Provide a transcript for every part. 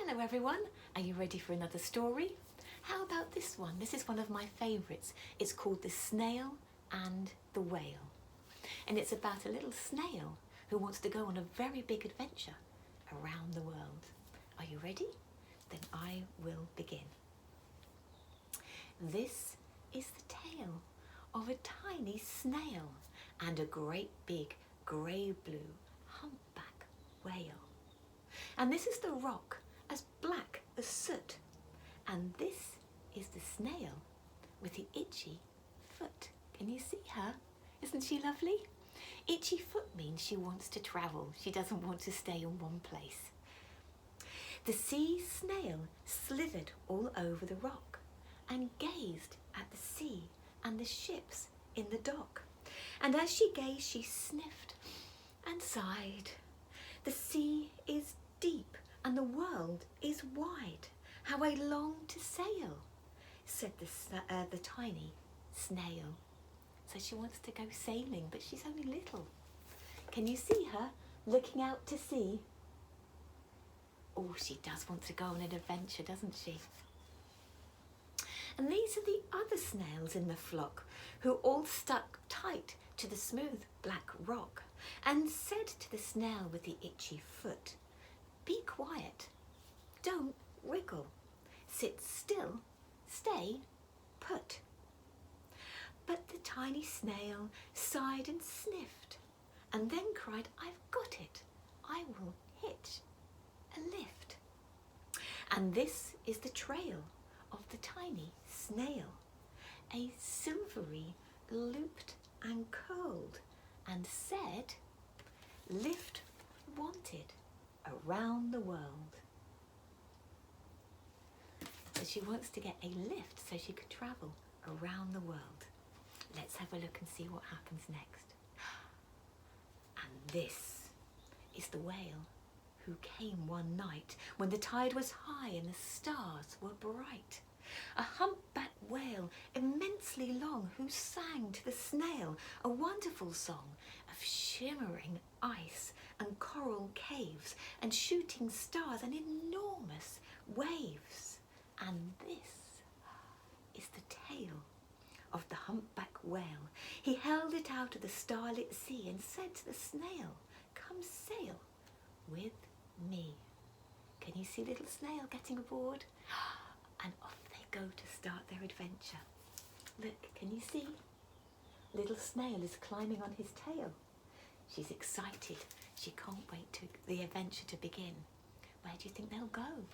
Hello everyone, are you ready for another story? How about this one? This is one of my favourites. It's called The Snail and the Whale. And it's about a little snail who wants to go on a very big adventure around the world. Are you ready? Then I will begin. This is the tale of a tiny snail and a great big grey-blue humpback whale. And this is the rock, as black as soot. And this is the snail with the itchy foot. Can you see her? Isn't she lovely? Itchy foot means she wants to travel. She doesn't want to stay in one place. The sea snail slithered all over the rock and gazed at the sea and the ships in the dock. And as she gazed, she sniffed and sighed. The sea is deep and the world is wide. How I long to sail, said the tiny snail. So she wants to go sailing, but she's only little. Can you see her looking out to sea? Oh, she does want to go on an adventure, doesn't she? And these are the other snails in the flock who all stuck tight to the smooth black rock and said to the snail with the itchy foot, "Be quiet, don't wriggle, sit still, stay put." But the tiny snail sighed and sniffed and then cried, "I've got it, I will hitch a lift." And this is the trail of the tiny snail, a silvery looped and curled, and said, "Lift wanted around the world." So she wants to get a lift so she could travel around the world. Let's have a look and see what happens next. And this is the whale who came one night when the tide was high and the stars were bright. A humpback whale, immensely long, who sang to the snail a wonderful song of shimmering ice and coral caves and shooting stars and enormous waves. And this is the tale of the humpback whale. He held it out of the starlit sea and said to the snail, "Come sail with me." Can you see little snail getting aboard? And off they go to start their adventure. Look, can you see? Little snail is climbing on his tail. She's excited. She can't wait to the adventure to begin. Where do you think they'll go?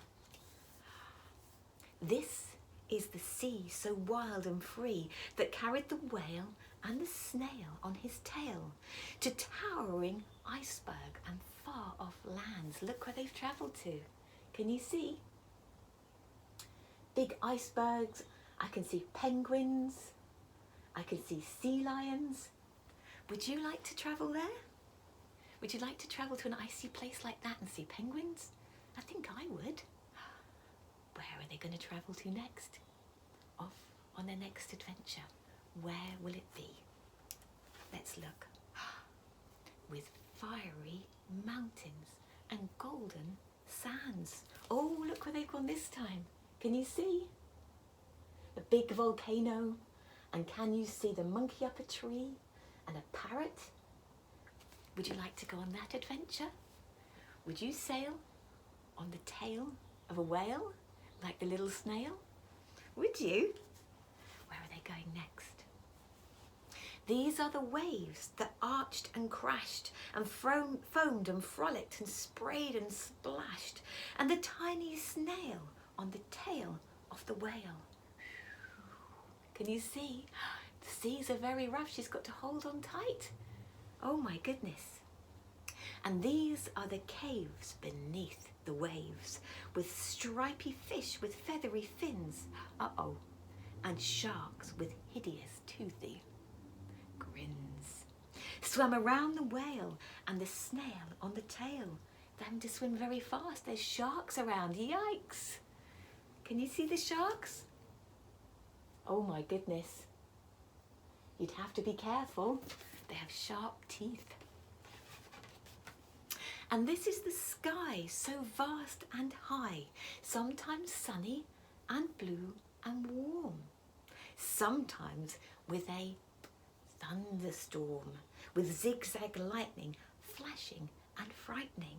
This is the sea so wild and free that carried the whale and the snail on his tail to towering iceberg and far off lands. Look where they've travelled to. Can you see? Big icebergs. I can see penguins. I can see sea lions. Would you like to travel there? Would you like to travel to an icy place like that and see penguins? I think I would. Where are they going to travel to next? Off on their next adventure. Where will it be? Let's look. With fiery mountains and golden sands. Oh, look where they've gone this time. Can you see? A big volcano. And can you see the monkey up a tree and a parrot? Would you like to go on that adventure? Would you sail on the tail of a whale like the little snail? Would you? Where are they going next? These are the waves that arched and crashed and foamed and frolicked and sprayed and splashed, and the tiny snail on the tail of the whale. Can you see? The seas are very rough. She's got to hold on tight. Oh my goodness. And these are the caves beneath the waves, with stripy fish with feathery fins. Uh-oh. And sharks with hideous toothy grins. Swam around the whale and the snail on the tail. Them to swim very fast. There's sharks around. Yikes. Can you see the sharks? Oh my goodness. You'd have to be careful. They have sharp teeth. And this is the sky, so vast and high, sometimes sunny and blue and warm, sometimes with a thunderstorm, with zigzag lightning flashing and frightening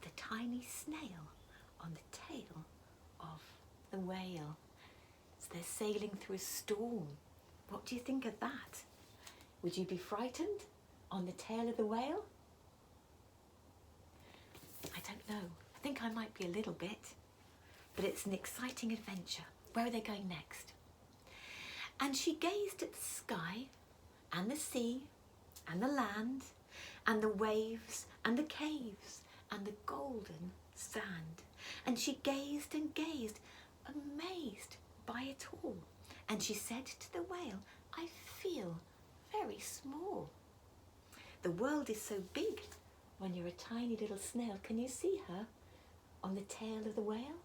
the tiny snail on the tail of the whale. So they're sailing through a storm. What do you think of that? Would you be frightened on the tail of the whale? I don't know. I think I might be a little bit. But it's an exciting adventure. Where are they going next? And she gazed at the sky and the sea and the land and the waves and the caves and the golden sand. And she gazed and gazed, amazed by it all. And she said to the whale, I feel very small. The world is so big when you're a tiny little snail. Can you see her on the tail of the whale?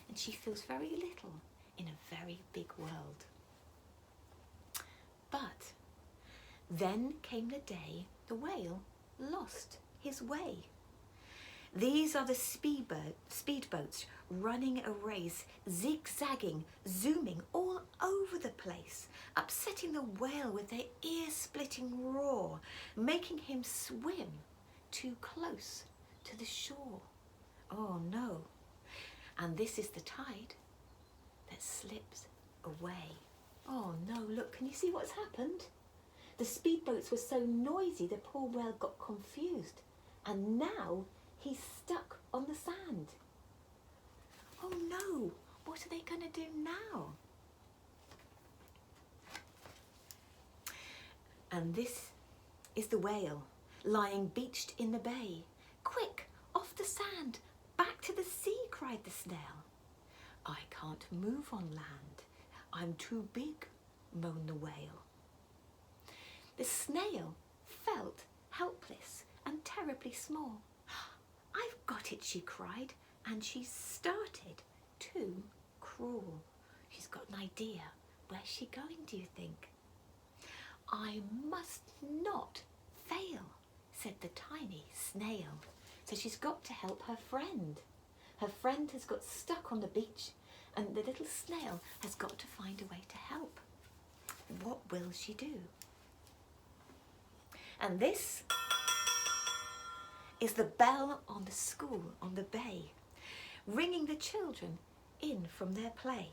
And she feels very little in a very big world. But then came the day the whale lost his way. These are the speedboats running a race, zigzagging, zooming all over the place, upsetting the whale with their ear-splitting roar, making him swim too close to the shore. Oh no. And this is the tide that slips away. Oh no, look, can you see what's happened? The speedboats were so noisy the poor whale got confused, and now he's stuck on the sand. Oh no, what are they going to do now? And this is the whale lying beached in the bay. Quick, off the sand, back to the sea, cried the snail. I can't move on land. I'm too big, moaned the whale. The snail felt helpless and terribly small. I've got it, she cried, and she started to crawl. She's got an idea. Where's she going, do you think? I must not fail, said the tiny snail. So she's got to help her friend. Her friend has got stuck on the beach, and the little snail has got to find a way to help. What will she do? And this is the bell on the school on the bay, ringing the children in from their play.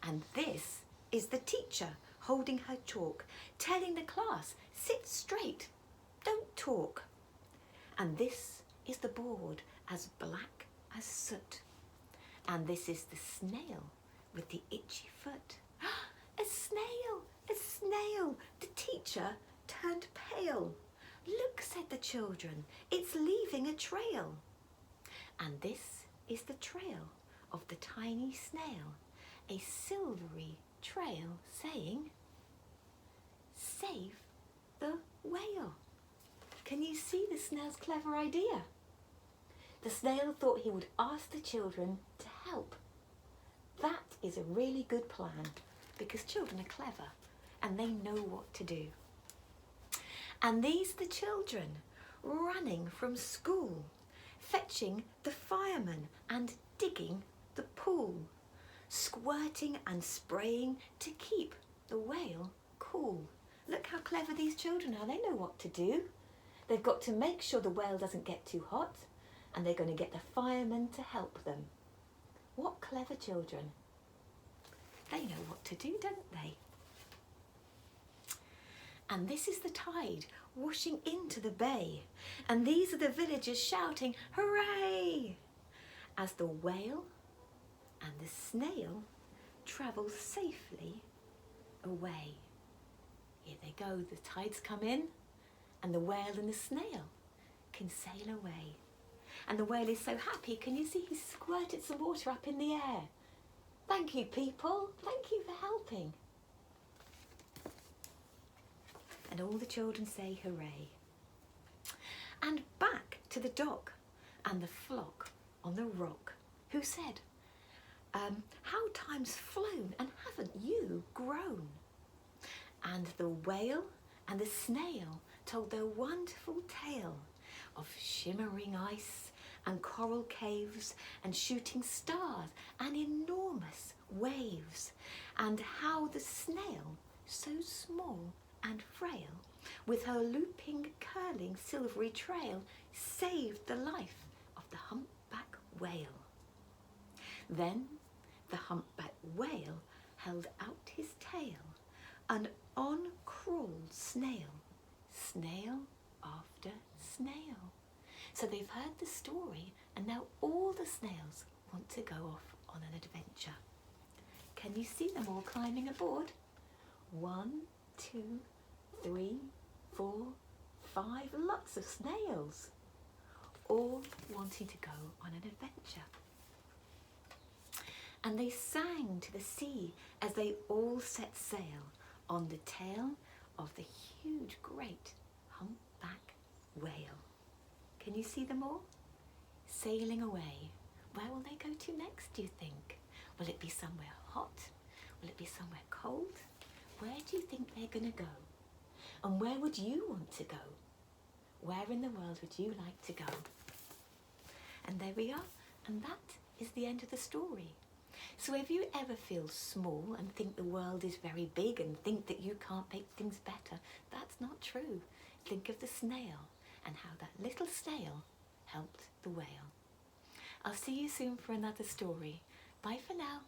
And this is the teacher holding her chalk, telling the class, sit straight, don't talk. And this is the board as black as soot. And this is the snail with the itchy foot. A snail, a snail. The teacher turned pale. Look, said the children, it's leaving a trail. And this is the trail of the tiny snail, a silvery trail saying, save the whale. Can you see the snail's clever idea? The snail thought he would ask the children to help. That is a really good plan because children are clever and they know what to do. And these are the children running from school, fetching the fireman and digging the pool, squirting and spraying to keep the whale cool. Look how clever these children are. They know what to do. They've got to make sure the whale doesn't get too hot, and they're going to get the fireman to help them. What clever children. They know what to do, don't they? And this is the tide washing into the bay. And these are the villagers shouting, hooray! As the whale and the snail travel safely away. Here they go, the tides come in and the whale and the snail can sail away. And the whale is so happy, can you see he squirted some water up in the air? Thank you, people, thank you for helping. And all the children say hooray. And back to the dock and the flock on the rock, who said, how time's flown and haven't you grown? And the whale and the snail told their wonderful tale, of shimmering ice and coral caves and shooting stars and enormous waves, and how the snail, so small and frail, with her looping, curling, silvery trail, saved the life of the humpback whale. Then the humpback whale held out his tail, and on crawled Snail, snail after snail. So they've heard the story, and now all the snails want to go off on an adventure. Can you see them all climbing aboard? 1, 2, 3, 4, 5, lots of snails, all wanting to go on an adventure. And they sang to the sea as they all set sail on the tail of the huge, great humpback whale. Can you see them all? Sailing away. Where will they go to next, do you think? Will it be somewhere hot? Will it be somewhere cold? Where do you think they're going to go? And where would you want to go? Where in the world would you like to go? And there we are. And that is the end of the story. So if you ever feel small and think the world is very big and think that you can't make things better, that's not true. Think of the snail and how that little snail helped the whale. I'll see you soon for another story. Bye for now.